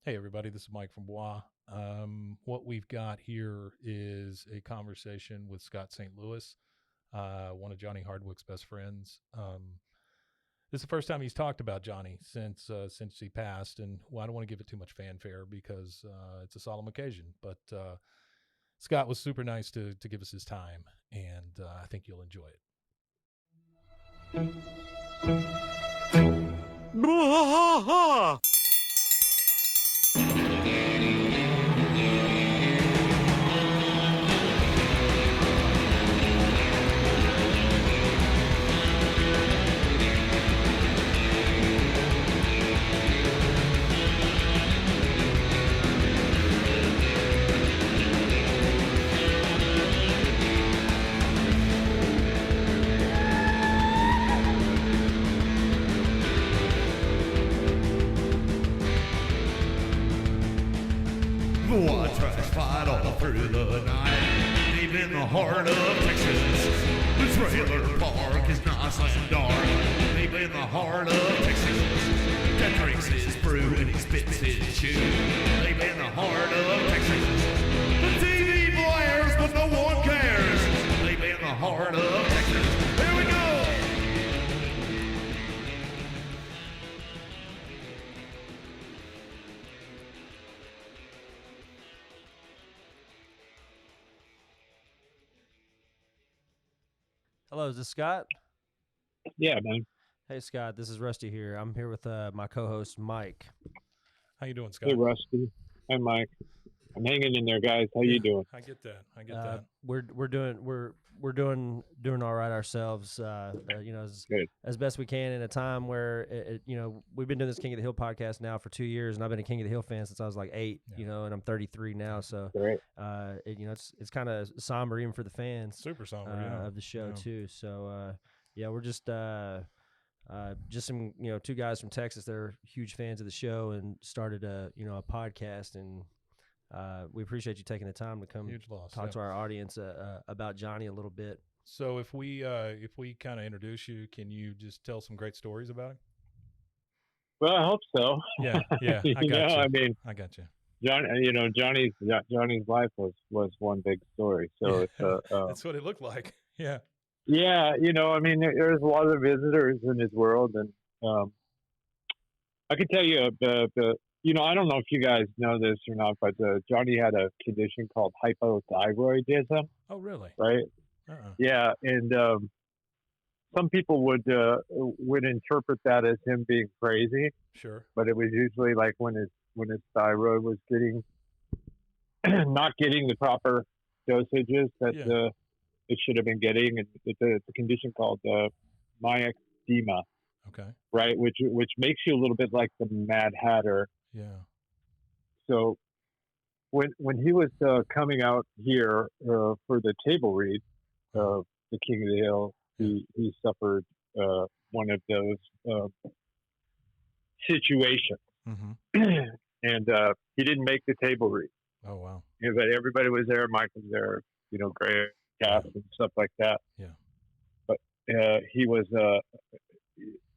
Hey, everybody, this is Mike from Bois. What we've got here is a conversation with Scott St. Louis, one of Johnny Hardwick's best friends. This is the first time he's talked about Johnny since he passed, and well, I don't want to give it too much fanfare because it's a solemn occasion. But Scott was super nice to give us his time, and I think you'll enjoy it. I tried to fight all through the night, deep in the heart of Texas. The trailer park is nice and dark, deep in the heart of Texas. That drinks his brew and he spits his chew, deep in the heart of Texas. The TV blares but no one cares, deep in the heart of Texas. Here we go! Hello, is this Scott? Yeah, man. Hey, Scott, this is Rusty here. I'm here with my co-host, Mike. How you doing, Scott? Hey, Rusty. Hi, Mike. I'm hanging in there, guys. How you doing? I get that. That. We're doing all right ourselves. As best we can in a time where we've been doing this King of the Hill podcast now for 2 years, and I've been a King of the Hill fan since I was like 8. Yeah. And I'm 33 now, so Great. it's kind of somber even for the fans. Super somber of the show too. So we're just some two guys from Texas that are huge fans of the show and started a podcast, and we appreciate you taking the time to come talk to our audience about Johnny a little bit. So if we kind of introduce you, can you just tell some great stories about him? Well, I hope so. Yeah. I got you. I mean, I got you. Johnny's life was one big story. So it's that's what it looked like. Yeah. Yeah, I mean, there's a lot of visitors in his world, and I could tell you, I don't know if you guys know this or not, but Johnny had a condition called hypothyroidism. Oh, really? Right? Uh-uh. Yeah, and some people would interpret that as him being crazy. Sure. But it was usually like when his thyroid was getting not getting the proper dosages that it should have been getting, and it's a condition called myxedema. Okay. Right, which makes you a little bit like the Mad Hatter. Yeah. So when he was coming out here for the table read of the King of the Hill, he suffered one of those situations, and he didn't make the table read. Oh wow! Yeah, but everybody was there. Mike was there. Great cast and stuff like that. Yeah. But he was.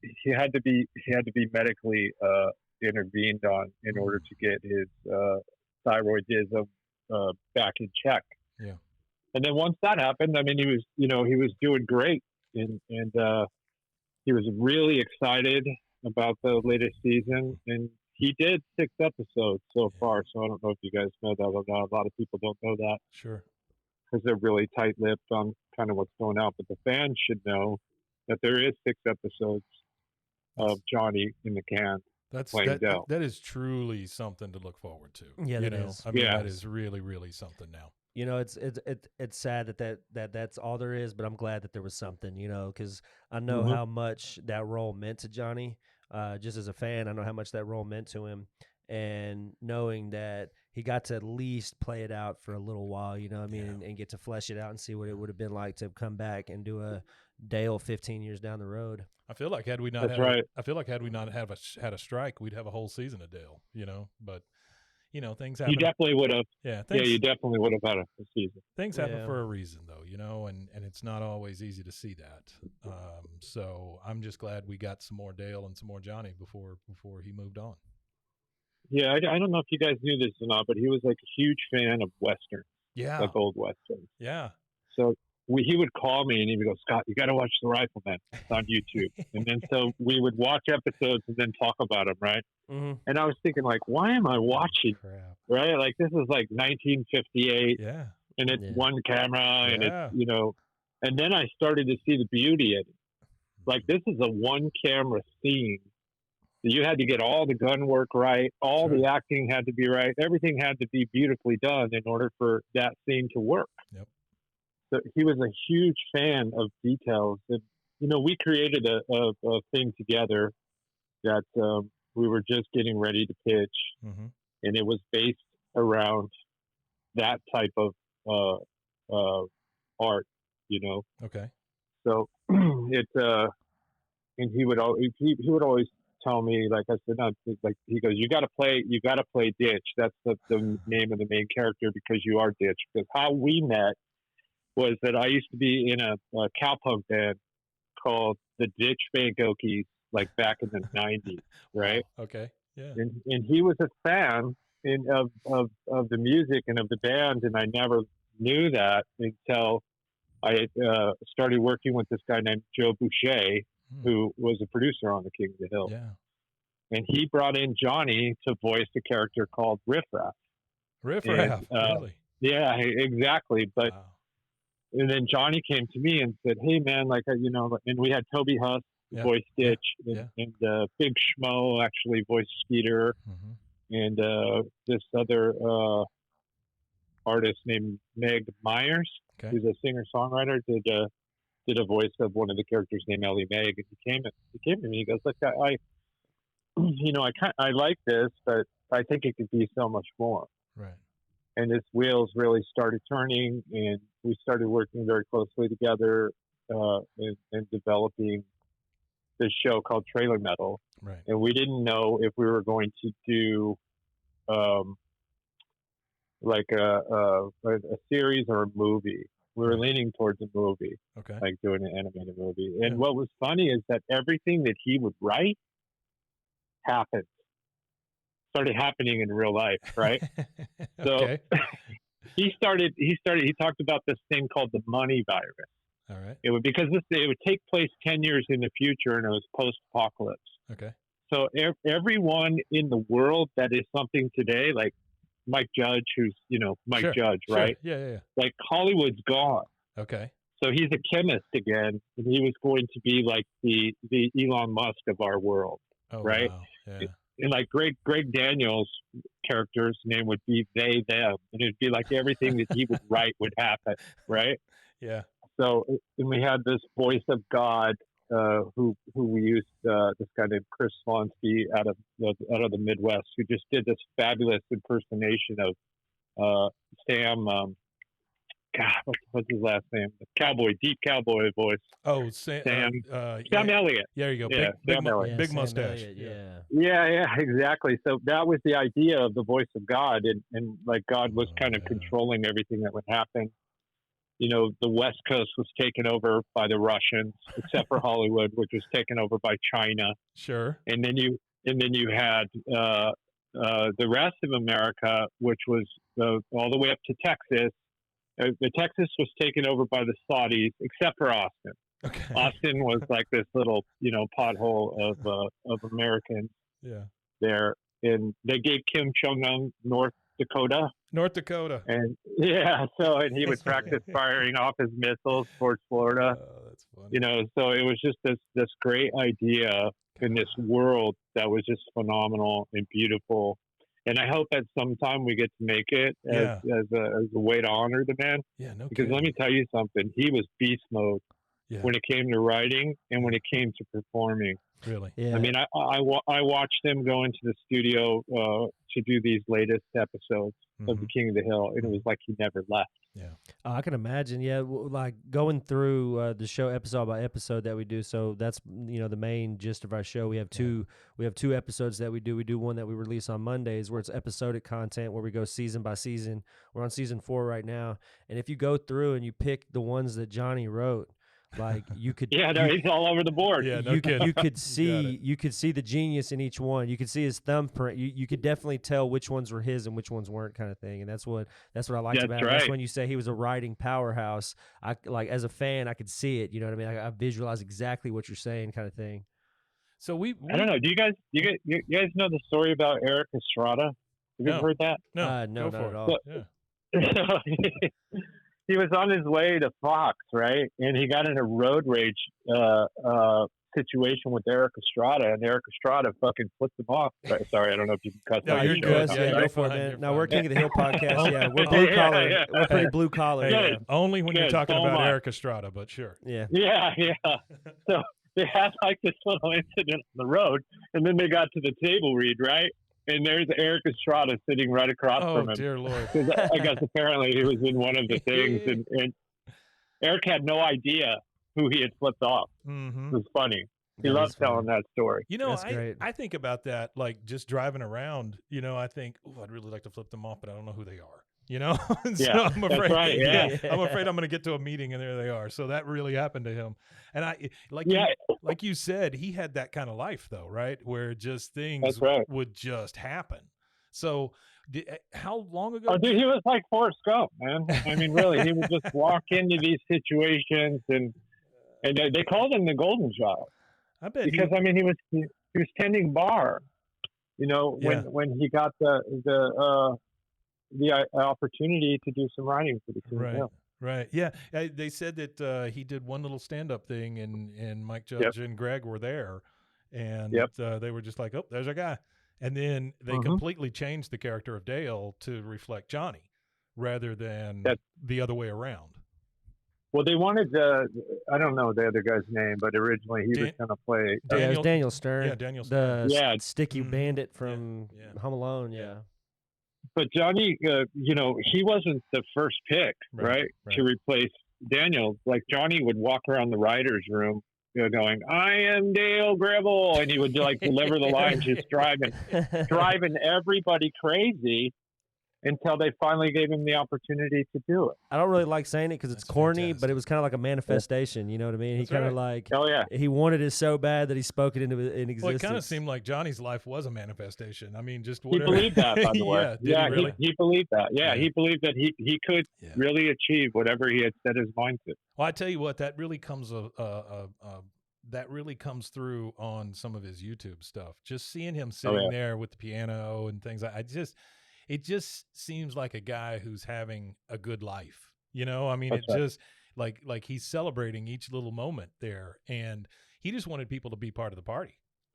He had to be medically intervened on in order to get his thyroidism back in check. Yeah. And then once that happened, I mean, he was doing great, and he was really excited about the latest season, and he did 6 episodes so far. So I don't know if you guys know that or not. A lot of people don't know that. Sure. Because they're really tight-lipped on kind of what's going out, but the fans should know that there is 6 episodes of Johnny in the can. That is truly something to look forward to. Yeah, that is. I mean, that is really, really something now. It's sad that's all there is, but I'm glad that there was something, because I know how much that role meant to Johnny. Just as a fan, I know how much that role meant to him, and knowing that he got to at least play it out for a little while, and get to flesh it out and see what it would have been like to come back and do a Dale 15 years down the road. I feel like had we not had a strike, we'd have a whole season of Dale, but things happen. You definitely would have. Yeah. You definitely would have had a season. Things happen for a reason though, and it's not always easy to see that. So I'm just glad we got some more Dale and some more Johnny before he moved on. Yeah, I don't know if you guys knew this or not, but he was like a huge fan of westerns, Yeah. like old westerns. Yeah. So he would call me and he would go, Scott, you got to watch The Rifleman. It's on YouTube. And then so we would watch episodes and then talk about them, right? Mm-hmm. And I was thinking, like, why am I watching? Crap. Right? Like, this is like 1958, Yeah. and it's one camera, and Yeah. it's, you know. And then I started to see the beauty in it. Like, this is a one camera scene. You had to get all the gun work right, all Sure. the acting had to be right, everything had to be beautifully done in order for that scene to work. Yep. So he was a huge fan of details. And, you know, we created a thing together that we were just getting ready to pitch, Mm-hmm. and it was based around that type of art, you know. Okay. So and he would always tell me, like I said, no, like he goes, you got to play Ditch. That's the name of the main character, because you are Ditch. Because how we met was that I used to be in a cowpunk band called the Ditch Van Gokies, like back in the 90s, right? Wow. Okay. Yeah. And he was a fan of the music and of the band, and I never knew that until I started working with this guy named Joe Boucher, who was a producer on The King of the Hill. Yeah. And he brought in Johnny to voice a character called Riff Raff. Riff Raff. Really? Yeah, exactly. But wow. And then Johnny came to me and said, "Hey, man, like, you know," and we had Toby Huss voice Ditch, and Big Schmo actually voiced Skeeter, and this other artist named Meg Myers, who's a singer-songwriter, did a voice of one of the characters named Ellie Meg. And he came to me. He goes, "Look, I you know, I like this, but I think it could be so much more." Right. And his wheels really started turning, and we started working very closely together in developing this show called Trailer Metal. Right. And we didn't know if we were going to do like a series or a movie. We were leaning towards a movie, like doing an animated movie. And what was funny is that everything that he would write started happening in real life, right? So he talked about this thing called the money virus. All right. It would take place 10 years in the future, and it was post-apocalypse. Okay. So everyone in the world that is something today, like Mike Judge, who's, you know, Mike Judge, right? Yeah. Like, Hollywood's gone. Okay. So he's a chemist again, and he was going to be like the Elon Musk of our world, right? Wow. Yeah. And like Greg Daniels' character's name would be they, them. And it'd be like everything that he would write would happen, right? Yeah. So, and we had this voice of God, who we used, this guy named Chris Slonsky out of the Midwest, who just did this fabulous impersonation of Sam. God, what's his last name? The deep cowboy voice. Oh, Sam Elliott. Yeah, there you go. Yeah, big mustache. Yeah, exactly. So that was the idea of the voice of God, and like God was kind of controlling everything that would happen. You know, the West Coast was taken over by the Russians, except for Hollywood, which was taken over by China. Sure. And then you had the rest of America, which was all the way up to Texas. The Texas was taken over by the Saudis, except for Austin. Okay. Austin was like this little, you know, pothole of Americans. Yeah. There, and they gave Kim Jong Un North Dakota. And and he would practice firing off his missiles towards Florida. Oh, that's funny. You know, so it was just this great idea in this world that was just phenomenal and beautiful. And I hope at some time we get to make it as a way to honor the man. Yeah, no Because kidding. let me tell you something, he was beast mode when it came to writing and when it came to performing. Really? Yeah. I mean, I watched him go into the studio to do these latest episodes of The King of the Hill, and it was like he never left. Yeah. I can imagine. Yeah, like going through the show episode by episode that we do. So that's, you know, the main gist of our show. We have two episodes that we do. We do one that we release on Mondays where it's episodic content where we go season by season. We're on season 4 right now, and if you go through and you pick the ones that Johnny wrote, Like you could, Yeah, no, he's all over the board. Yeah, no you kidding. could see the genius in each one. You could see his thumbprint. You could definitely tell which ones were his and which ones weren't, kind of thing. And that's what I liked That's about him. right. That's when you say he was a writing powerhouse. I like, as a fan, I could see it. You know what I mean? I visualize exactly what you're saying, kind of thing. So we I don't know. Do you guys know the story about Eric Estrada? Have you ever heard that? no, No, go not for at it. all. Yeah. He was on his way to Fox, right? And he got in a road rage situation with Eric Estrada, and Eric Estrada fucking flipped him off. Right? Sorry, I don't know if you can cuss. No, on you're your good. show. Yeah, go you're for it, fine, man. you're No, fine. we're King of the Hill podcast. Yeah, we're blue collar. Yeah. We're pretty blue collar. Yeah. Yeah, Only when you're Good, talking so about am I. Eric Estrada, but sure. yeah. Yeah. So they had like this little incident on the road, and then they got to the table read, right? And there's Eric Estrada sitting right across Oh, from him. dear Lord. Because I guess apparently he was in one of the things, and Eric had no idea who he had flipped off. Mm-hmm. It was funny. He That loves is funny. telling that story. You know, That's great. I think about that, like just driving around, you know, I think, oh, I'd really like to flip them off, but I don't know who they are, you know? So Yeah, I'm that's afraid, right, yeah. I'm afraid I'm going to get to a meeting and there they are. So that really happened to him. And Yeah. like you said, he had that kind of life though, right? Where just things That's right. would just happen. So how long ago? Oh, dude, he was like Forrest Gump, man. I mean, really, he would just walk into these situations, and they called him the Golden Child I bet because I mean, he was tending bar, you know, when he got the opportunity to do some writing for the King of the Hill. Right. Yeah. They said that he did one little stand-up thing, and Mike Judge and Greg were there, and they were just like, "Oh, there's our guy." And then they completely changed the character of Dale to reflect Johnny, rather than the other way around. Well, they wanted I don't know the other guy's name, but originally he was going to play. Yeah, it was Daniel Stern. Yeah, Daniel Stern. The sticky bandit from Yeah. Home Alone. Yeah. But Johnny, you know, he wasn't the first pick, right, to replace Daniel. Like Johnny would walk around the writers' room, you know, going, "I am Dale Gribble," and he would like deliver the lines, just driving everybody crazy until they finally gave him the opportunity to do it. I don't really like saying it because it's That's corny, fantastic. but it was kind of like a manifestation. You know what I mean? That's he kind of right. like, Oh yeah, he wanted it so bad that he spoke it into existence. Well, it kind of seemed like Johnny's life was a manifestation. I mean, just he whatever. believed that, by the way. Yeah, did he really? he believed that. Yeah, Yeah. he believed that he could really achieve whatever he had set his mind to. Well, I tell you what, that really comes through on some of his YouTube stuff. Just seeing him sitting there with the piano and things, it just seems like a guy who's having a good life. You know, I mean, just like he's celebrating each little moment there, and he just wanted people to be part of the party.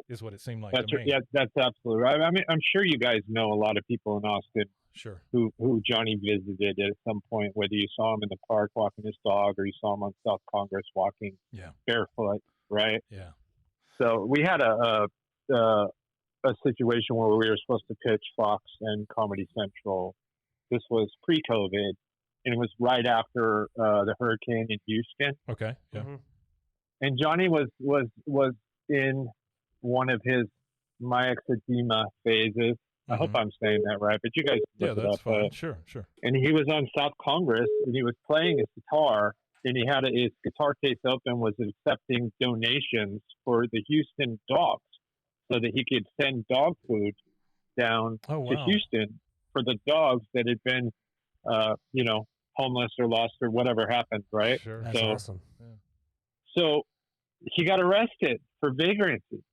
Is what it seemed like That's to right. me. Yeah, that's absolutely right. I mean, I'm sure you guys know a lot of people in Austin Sure. who Johnny visited at some point, whether you saw him in the park walking his dog or you saw him on South Congress walking barefoot, right? Yeah. So we had a situation where we were supposed to pitch Fox and Comedy Central. This was pre-COVID, and it was right after the hurricane in Houston. Okay. Yeah. And Johnny was in one of his myxedema phases. I hope I'm saying that right, but you guys look it that's up. fine. Sure. And he was on South Congress, and he was playing his guitar, and he had his guitar case open, was accepting donations for the Houston dogs so that he could send dog food down to Houston for the dogs that had been, you know, homeless or lost or whatever happened, right? Sure. That's awesome. So he got arrested for vagrancy.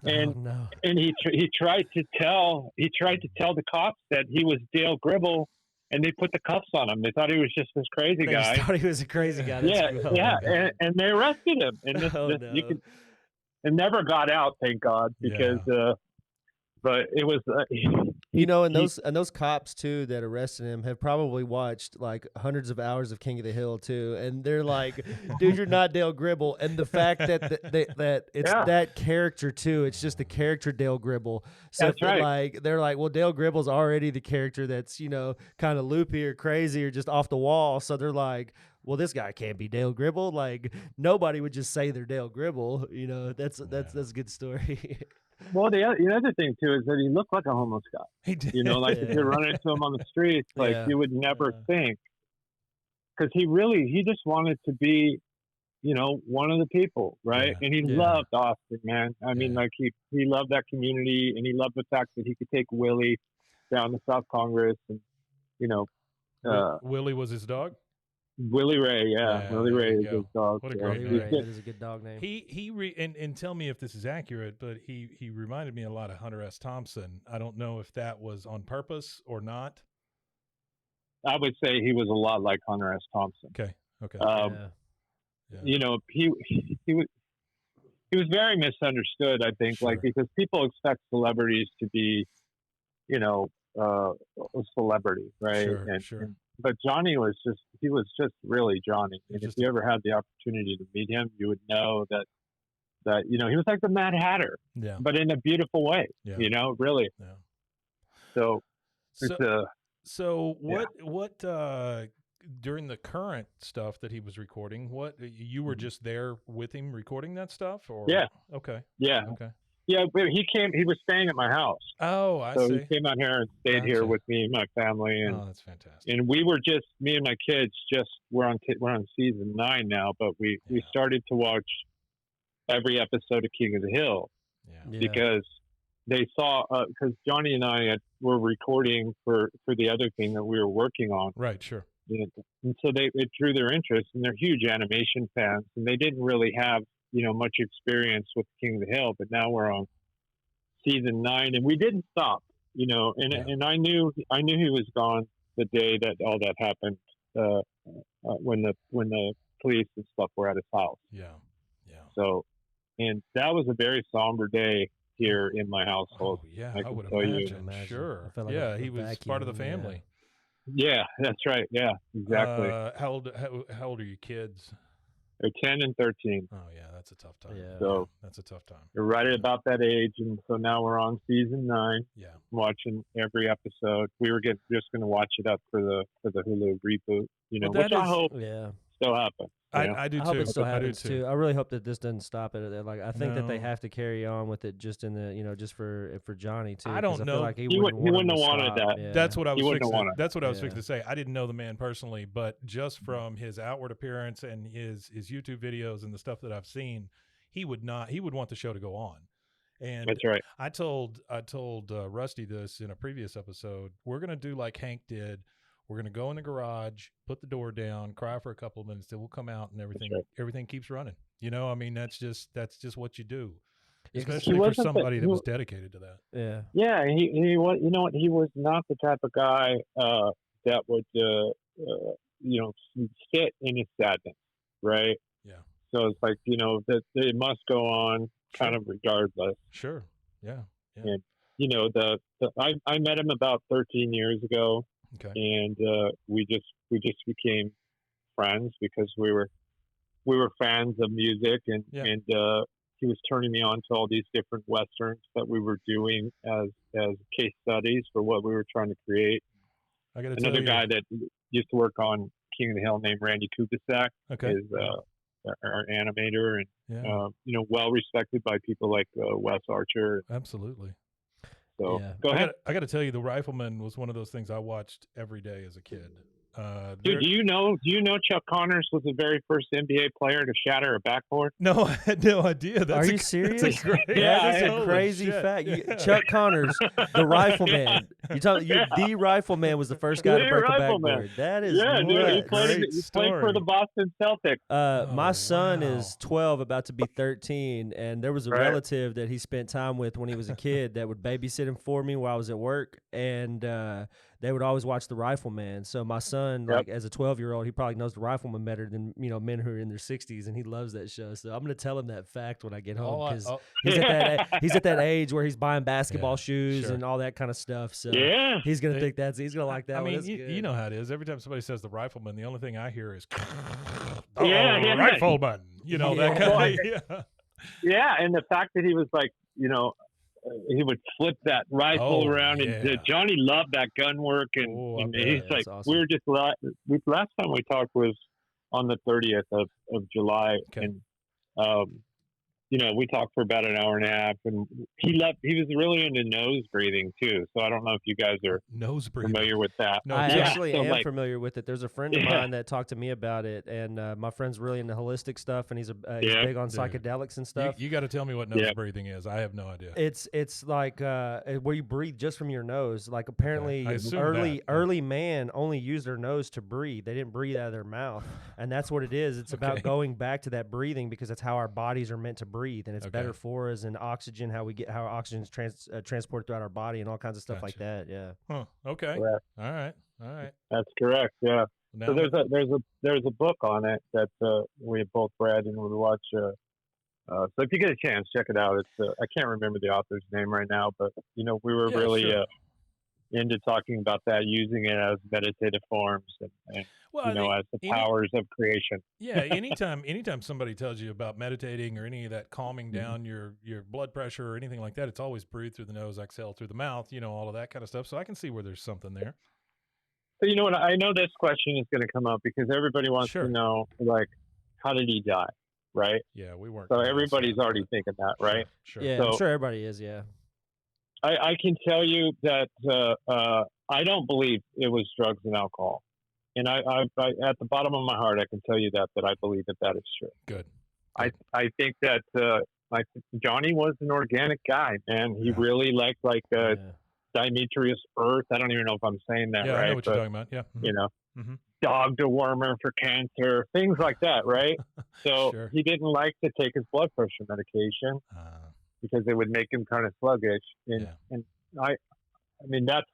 And and he tried to tell the cops that he was Dale Gribble, and they put the cuffs on him. They thought he was just this crazy guy. They thought he was a crazy guy. And they arrested him. And it never got out, thank God, because but it was you know, and those cops too that arrested him have probably watched like hundreds of hours of King of the Hill too, and they're like, "Dude, you're not Dale Gribble." And the fact that it's that character too, it's just the character Dale Gribble. So that's right. Like they're like, well, Dale Gribble's already the character that's, you know, kind of loopy or crazy or just off the wall. So they're like, well, this guy can't be Dale Gribble. Like nobody would just say they're Dale Gribble. You know, that's a good story. Well, the other thing too is that he looked like a homeless guy. He did. You know, like if you run into him on the streets, like you would never think, because he just wanted to be one of the people, right? Yeah. And he Yeah. loved Austin, man. I mean, Yeah. like he loved that community, and he loved the fact that he could take Willie down to South Congress, and you know, uh, Willie was his dog. Willie Ray, Yeah, Willie there Ray you is go. his dog. What a so great Willie name. Ray, that is a good dog name. And tell me if this is accurate, but he reminded me a lot of Hunter S. Thompson. I don't know if that was on purpose or not. I would say he was a lot like Hunter S. Thompson. Okay. Yeah. He was very misunderstood, I think, Sure. like because people expect celebrities to be, a celebrity, right? Sure. But Johnny was just really Johnny. And if Just you ever had the opportunity to meet him, you would know that he was like the Mad Hatter, Yeah. but in a beautiful way. Yeah. Really. Yeah. So So what during the current stuff that he was recording, what you were just there with him recording that stuff, or Yeah. Okay. Yeah. Okay. Yeah, but he was staying at my house. Oh, I So see. he came out here and stayed here Gotcha. with me and my family, and Oh, that's fantastic. and we were just me and my kids. We're on season 9 now, but we started to watch every episode of King of the Hill Yeah. because they saw because Johnny and I were recording for the other thing that we were working on, Right. Sure. and so it drew their interest, and they're huge animation fans, and they didn't really have much experience with King of the Hill, but now we're on season 9, and we didn't stop, and I knew he was gone the day that all that happened, when the police and stuff were at his house. Yeah. So, and that was a very somber day here in my household. Oh, yeah, I I can would tell you. imagine. I Sure. felt like Yeah, a he was part of the vacuum, yeah. family. Yeah, that's right. Yeah, exactly. How old are your kids? They're 10 and 13. Oh yeah, that's a tough time. Yeah. So that's a tough time. they're right at about that age, and so now we're on season 9. Yeah. Watching every episode. We were just going to watch it up for the Hulu reboot, Well, which I hope Yeah. still happens. I do I hope too. it still I do happens too. too. I really hope that this doesn't stop it. Like I think that they No. have to carry on with it just in the just for Johnny too. I don't 'cause know. feel like He wouldn't wouldn't want him have to wanted stop. that. Yeah. That's what I was wouldn't have fixing. wanted. That's what I was Yeah. fixing to say. I didn't know the man personally, but just from his outward appearance and his YouTube videos and the stuff that I've seen, he would want the show to go on. And That's right. I told Rusty this in a previous episode. We're gonna do like Hank did. We're gonna go in the garage, put the door down, cry for a couple of minutes, then we'll come out and everything keeps running. I mean, that's just what you do, Yeah, 'cause especially for wasn't somebody that was dedicated to that. Yeah. Yeah, he was. You know what? He was not the type of guy that would sit in his sadness, right? Yeah. So it's like that it must go on, kind of regardless. Sure. Yeah. And I met him about 13 years ago, Okay. and we just became friends because we were fans of music, and Yeah. and he was turning me on to all these different westerns that we were doing as case studies for what we were trying to create. I got to tell Another you. guy that used to work on King of the Hill named Randy Kubisak Okay. is our animator, and Yeah. well respected by people like Wes Archer. Absolutely. So Yeah. go ahead. I got to tell you, The Rifleman was one of those things I watched every day as a kid. Dude, do you know Chuck Connors was the very first NBA player to shatter a backboard? No, I had no idea. Are you serious? That's a great, That is a holy crazy shit. fact. Yeah. Chuck Connors, the Rifleman. The Rifleman was the first guy to The break a Rifleman. backboard. That is Yeah, dude, he nuts. played Great for the story. Boston Celtics. My son wow. is 12, about to be 13, and there was a Right. relative that he spent time with when he was a kid that would babysit him for me while I was at work, and they would always watch The Rifleman. So my son, Yep. like as a 12-year-old, he probably knows The Rifleman better than men who are in their 60s, and he loves that show. So I'm gonna tell him that fact when I get home because he's at that age where he's buying basketball Yeah, shoes sure. and all that kind of stuff. So Yeah. he's gonna think he's gonna like that. I one. mean, That's you good. know how it is. Every time somebody says The Rifleman, the only thing I hear is Yeah. Rifleman. That kind of Yeah, and the fact that he was like, he would flip that rifle Oh, around, and yeah. Johnny loved that gun work, and, Oh, I and bet. he's That's like, awesome. we were just last time we talked was on the 30th of July, Okay. and we talked for about an hour and a half, and he was really into nose breathing too. So I don't know if you guys are Nose breathing. familiar with that. No, I yeah. actually So, am like- familiar with it. There's a friend of mine that talked to me about it, and my friend's really into holistic stuff, and he's big on Dude. psychedelics and stuff. You got to tell me what nose Yeah. breathing is. I have no idea. It's like where you breathe just from your nose. Like apparently I assume early man only used their nose to breathe. They didn't breathe out of their mouth, and that's what it is. It's about Okay. going back to that breathing because that's how our bodies are meant to breathe, and it's Okay. better for us. And oxygen, how oxygen is transported throughout our body, and all kinds of stuff like Gotcha. that. Yeah. Huh. Okay. Correct. All right. That's correct. Yeah. Now, So there's a book on it that we both read and we watch. So if you get a chance, check it out. It's I can't remember the author's name right now, but we were Yeah, really sure. into talking about that, using it as meditative forms and well, I think as the powers of creation. yeah, anytime somebody tells you about meditating or any of that calming Mm-hmm. down your blood pressure or anything like that, it's always breathe through the nose, exhale through the mouth, all of that kind of stuff. So I can see where there's something there. So you know what? I know this question is going to come up because everybody wants Sure. to know, like, how did he die, right? Yeah, we weren't. So gonna ask everybody's that, already but thinking that, right? Sure. Yeah, I'm So- sure everybody is. Yeah. I can tell you that I don't believe it was drugs and alcohol, and I at the bottom of my heart I can tell you that I believe that is true. Good. I think that Johnny was an organic guy, and he Yeah. really liked Yeah. Demetrius Earth. I don't even know if I'm saying that Yeah, right, I know what but you're talking about. Yeah. Mhm. Mhm. dog dewormer for cancer, things like that, right? So Sure. he didn't like to take his blood pressure medication Uh, because it would make him kind of sluggish. And Yeah. and I mean that's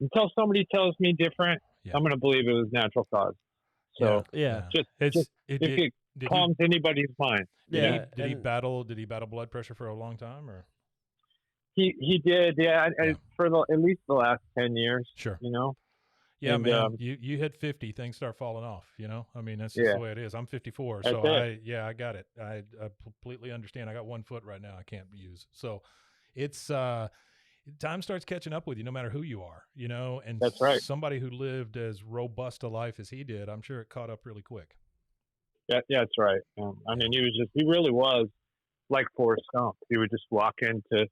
until somebody tells me different, Yeah. I'm going to believe it was natural cause. So Yeah. just It's if did it he, calms anybody's mind. you know? Yeah. did he and- battle blood pressure for a long time or He did, yeah, Yeah. for at least the last 10 years. sure. Yeah, And, man, you hit 50, things start falling off, I mean, that's just Yeah. the way it is. I'm 54, That's so it. I got it. I completely understand. I got one foot right now I can't use. So it's time starts catching up with you no matter who you are, and That's right. somebody who lived as robust a life as he did, I'm sure it caught up really quick. Yeah, that's right. I mean, he really was like Forrest Gump. He would just walk into,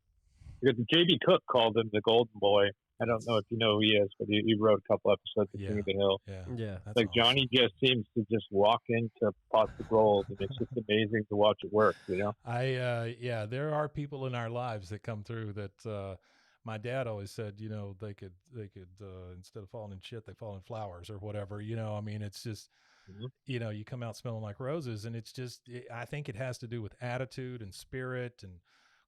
because J.B. Cook called him the Golden Boy. I don't know if you know who he is, but he wrote a couple episodes of Yeah. King of the Hill. Yeah. Yeah. That's Like awesome. Johnny just seems to just walk into pots of gold, and it's just amazing to watch it work. Yeah, there are people in our lives that come through that my dad always said, they could instead of falling in shit, they fall in flowers or whatever. I mean, it's just Mhm. you come out smelling like roses, and it's just I think it has to do with attitude and spirit and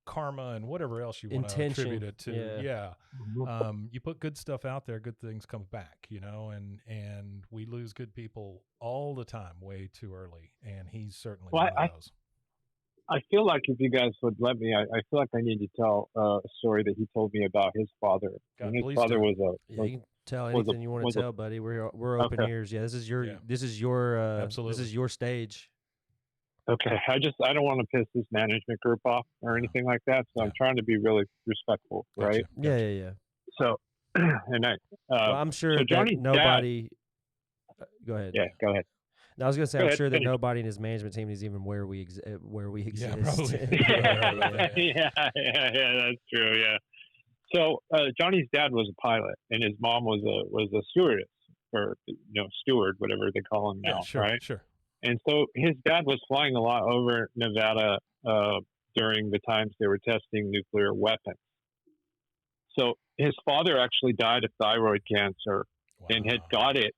karma and whatever else you want to Intention, attribute it to. yeah. You put good stuff out there, good things come back, and we lose good people all the time way too early, and he's certainly Well, one of those. I feel like if you guys would let me, I feel like I need to tell a story that he told me about his father. God, And his please father do. was Yeah, you can tell was a- anything you want was to a- tell, buddy. We're open Okay. ears. Yeah, this is your Yeah. this is your Absolutely. this is your stage. okay. I don't want to piss this management group off or anything like that, so I'm Yeah. trying to be really respectful, right? Gotcha. Yeah, yeah, yeah. So, and Well, I'm sure so that Johnny's nobody. Go ahead. yeah, go ahead. No, I was gonna say Go I'm ahead, sure that finish. nobody in his management team is even where we exist. Yeah, probably. Yeah, Yeah. yeah, that's true. Yeah. So Johnny's dad was a pilot, and his mom was a stewardess, or steward, whatever they call him now, Yeah, sure, right? sure. And so his dad was flying a lot over Nevada during the times they were testing nuclear weapons. So his father actually died of thyroid cancer and had Wow. got it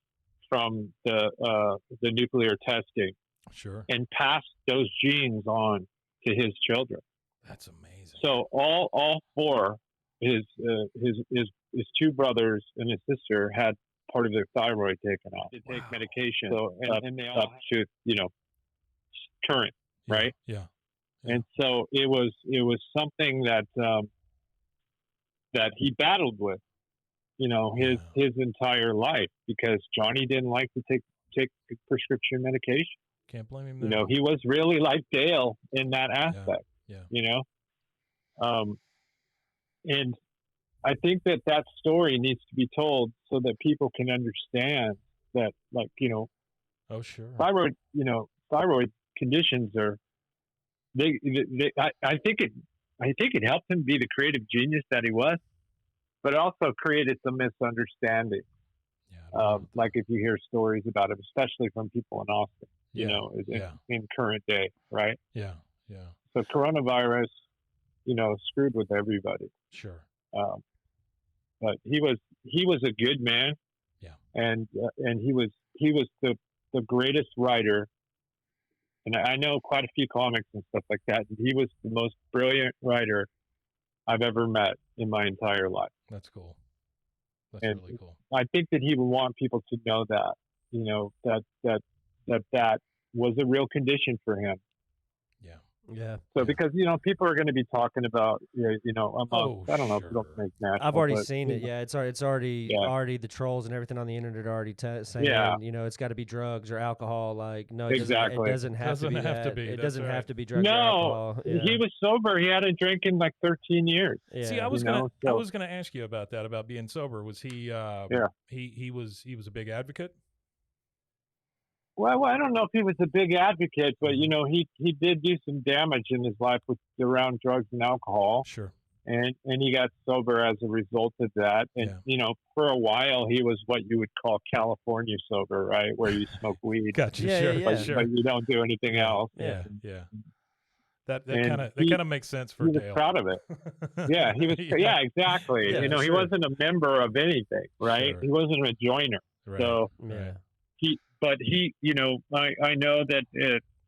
from the nuclear testing Sure. and passed those genes on to his children. That's amazing. So all four, his two brothers and his sister had part of their thyroid taken off to take Wow. medication. So and they all up to current, Yeah, right? Yeah. And so it was something that that he battled with, his Wow. his entire life, because Johnny didn't like to take prescription medication. Can't blame him there. He was really like Dale in that aspect. Yeah. And I think that story needs to be told so that people can understand that, like, Oh, sure. thyroid conditions are I think it helped him be the creative genius that he was, but it also created some misunderstanding. Yeah. Like if you hear stories about him, especially from people in Austin, Yeah. in current day, right? Yeah. Yeah. So coronavirus, screwed with everybody. Sure. But he was a good man, Yeah. and he was the greatest writer. And I know quite a few comics and stuff like that. And he was the most brilliant writer I've ever met in my entire life. That's cool. That's And really cool. I think that he would want people to know that, that was a real condition for him. Yeah. Yeah. So because people are going to be talking about I don't know if sure. it'll make national. I've already but, seen it. Yeah, it's already the trolls and everything on the internet are already saying, it's got to be drugs or alcohol. Like, no, it Exactly. doesn't have to be that. It That's doesn't right. have to be drugs or No, alcohol. Yeah. he was sober. He hadn't drank in like 13 years. Yeah. See, I was gonna ask you about that, about being sober. Was he? He was a big advocate. Well, I don't know if he was a big advocate, but he did do some damage in his life around drugs and alcohol. Sure. And he got sober as a result of that. And for a while he was what you would call California sober, right, where you smoke weed. Gotcha. Yeah, sure. yeah. Sure. But you don't do anything else. Yeah. Yeah. That And kind of makes sense for he was Dale. proud of it. Yeah, he was. Yeah, exactly. Yeah, he sure. wasn't a member of anything, right? Sure. He wasn't a joiner. Right. So Yeah. he, I know that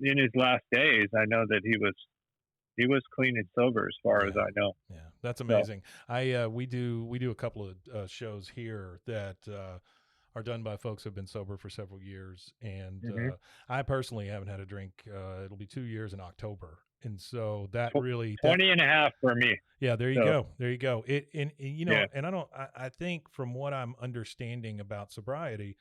in his last days, I know that he was clean and sober as far as I know. Yeah, that's amazing. We do a couple of shows here that are done by folks who've been sober for several years, and I personally haven't had a drink. It'll be 2 years in October, and so that really 20 and a half for me. Yeah, there you go. There you go. And Yeah. I think from what I'm understanding about sobriety,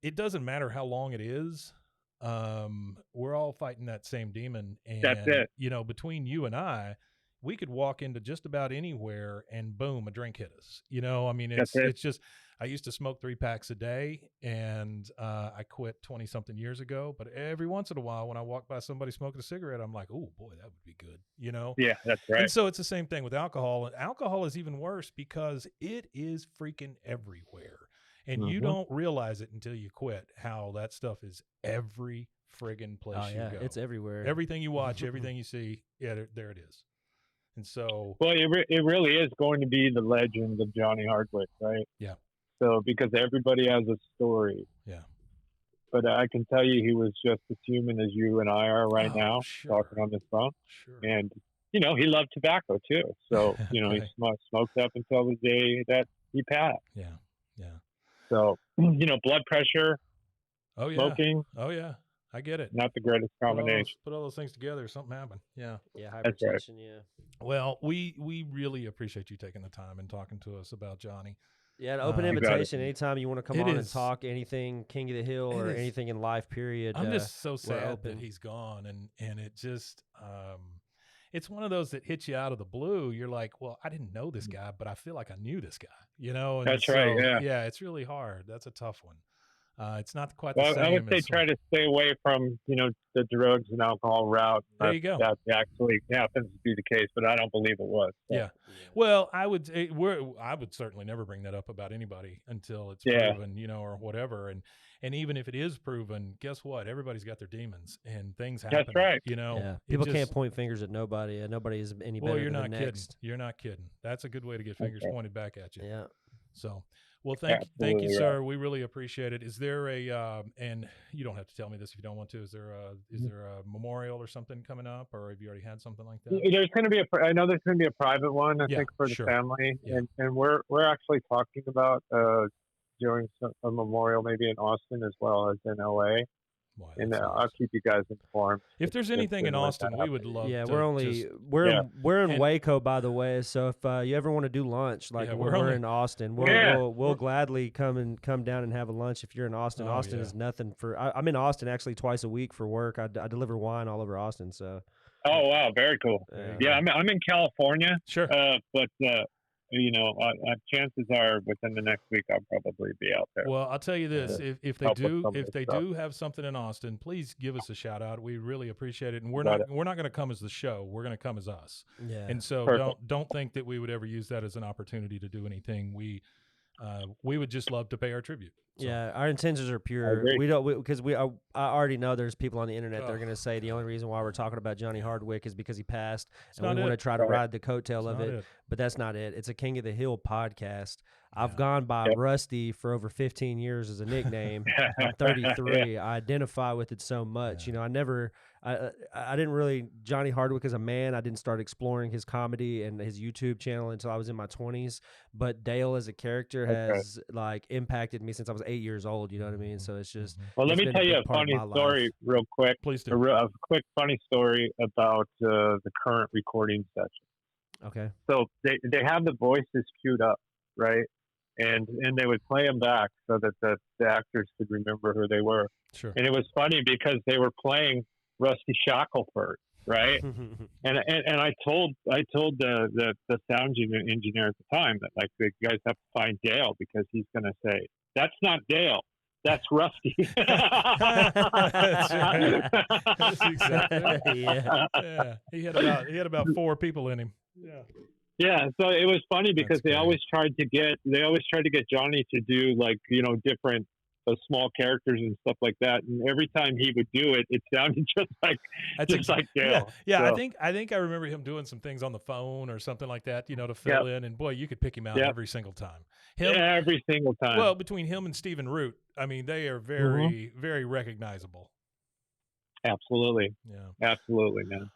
it doesn't matter how long it is. We're all fighting that same demon, and That's it. Between you and I, we could walk into just about anywhere and boom, a drink hit us. It's just, I used to smoke 3 packs a day, and I quit 20 something years ago, but every once in a while when I walk by somebody smoking a cigarette, I'm like, oh boy, that would be good. Yeah, that's right. And so it's the same thing with alcohol, and alcohol is even worse because it is freaking everywhere. And you don't realize it until you quit, how that stuff is every friggin' place you go. It's everywhere. Everything you watch, everything you see, there it is. And so, well, it really is going to be the legend of Johnny Hardwick, right? Yeah. So because everybody has a story. Yeah. But I can tell you, he was just as human as you and I are right now, talking on this phone. Sure. And he loved tobacco too. So he smoked up until the day that he passed. Yeah. Yeah. So, blood pressure, smoking. Oh, yeah. I get it. Not the greatest combination. Put all those things together, something happened. Yeah. Yeah, hypertension, yeah. Well, we really appreciate you taking the time and talking to us about Johnny. Yeah, an open invitation anytime you want to come on and talk anything King of the Hill or anything in life, period. I'm just so sad that he's gone, and it just it's one of those that hits you out of the blue. You're like, well, I didn't know this guy, but I feel like I knew this guy, And that's right. Yeah. Yeah. It's really hard. That's a tough one. It's not quite the same. I would say try to stay away from, the drugs and alcohol route. There you go. That actually happens to be the case, but I don't believe it was. So. Yeah. Well, I would certainly never bring that up about anybody until it's proven, or whatever. And even if it is proven, guess what? Everybody's got their demons and things happen. That's right. Yeah. People can't point fingers at nobody. Nobody is any better than the next. You're not kidding. That's a good way to get fingers pointed back at you. Yeah. So, well, thank you, sir. We really appreciate it. Is there and you don't have to tell me this if you don't want to. Is there a memorial or something coming up, or have you already had something like that? There's going to be I know there's going to be a private one, I think, for the family, and we're actually talking about doing a memorial maybe in Austin as well as in LA. Wow, and I'll keep you guys informed. If there's anything in Austin, we would love. Yeah, to we're in Waco, by the way. So if you ever want to do lunch, like we're in Austin, we'll gladly come down and have a lunch. If you're in Austin, Austin is nothing for. I'm in Austin actually twice a week for work. I deliver wine all over Austin. So. Oh wow, very cool. Yeah, I'm in California. Sure. But chances are within the next week I'll probably be out there. Well, I'll tell you this: if they help with do some of if this they stuff. do have something in Austin, please give us a shout out. We really appreciate it, and we're Got not going to come as the show. We're going to come as us. Yeah. And so Perfect. don't think that we would ever use that as an opportunity to do anything. We would just love to pay our tribute. So. Yeah, our intentions are pure. agree. We don't because I already know there's people on the internet that are Ugh. going to say the only reason why we're talking about Johnny Hardwick is because he passed, It's and not we want to it. try to Right. ride the coattail It's of not it. it. But that's not it. It's a King of the Hill podcast. I've Yeah. gone by Yep. Rusty for over 15 years as a nickname. I'm 33. I identify with it so much. Yeah. I didn't really Johnny Hardwick as a man. I didn't start exploring his comedy and his YouTube channel until I was in my 20s. But Dale as a characture has like impacted me since I was 8 years old. You know what I mean? So it's just. Well, let it's me been tell you big a part of funny my life. story real quick. Please do. A quick funny story about the current recording session. Okay. So they have the voices queued up, right? And they would play them back so that the actors could remember who they were. Sure. And it was funny because they were playing Rusty Shackelford, right? And I told the sound engineer at the time that like you guys have to find Dale because he's going to say that's not Dale. That's Rusty. That's right. That's exactly right. Yeah. He had about 4 people in him. Yeah. Yeah, so it was funny because That's they great. always tried to get Johnny to do like different small characters and stuff like that, and every time he would do it, it sounded just like like Dale. Yeah. So, I think I remember him doing some things on the phone or something like that, to fill in. And boy, you could pick him out Yep. every single time. every single time. Well, between him and Stephen Root, I mean, they are very, very recognizable. Absolutely, Yeah. man.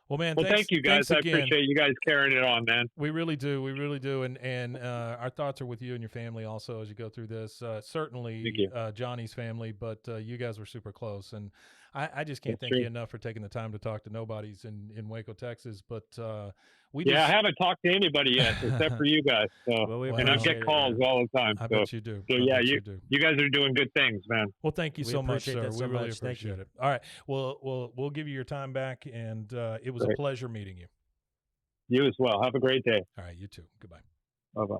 Well, man. Well, thank you guys. Thanks I again. appreciate you guys carrying it on, man. We really do. We really do. And our thoughts are with you and your family also as you go through this. Thank Certainly you. Johnny's family, but you guys were super close. And I just can't That's thank true. you enough for taking the time to talk to nobodies in Waco, Texas. But I haven't talked to anybody yet except for you guys. So, Well, we and I appreciate get it, calls man. all the time. I So, bet you do. so I yeah, bet you do. you guys are doing good things, man. Well, thank you We so much, appreciate sir. that so We really much. Thank you. appreciate it. All right. Well, we'll give you your time back, and it was a Great. pleasure meeting you. You as well. Have a great day. All right. You too. Goodbye. Bye bye.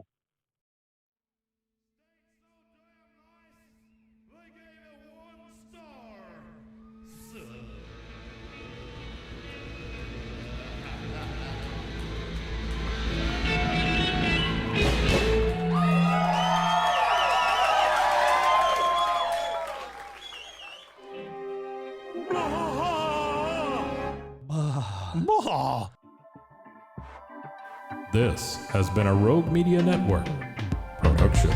This has been a Rogue Media Network production.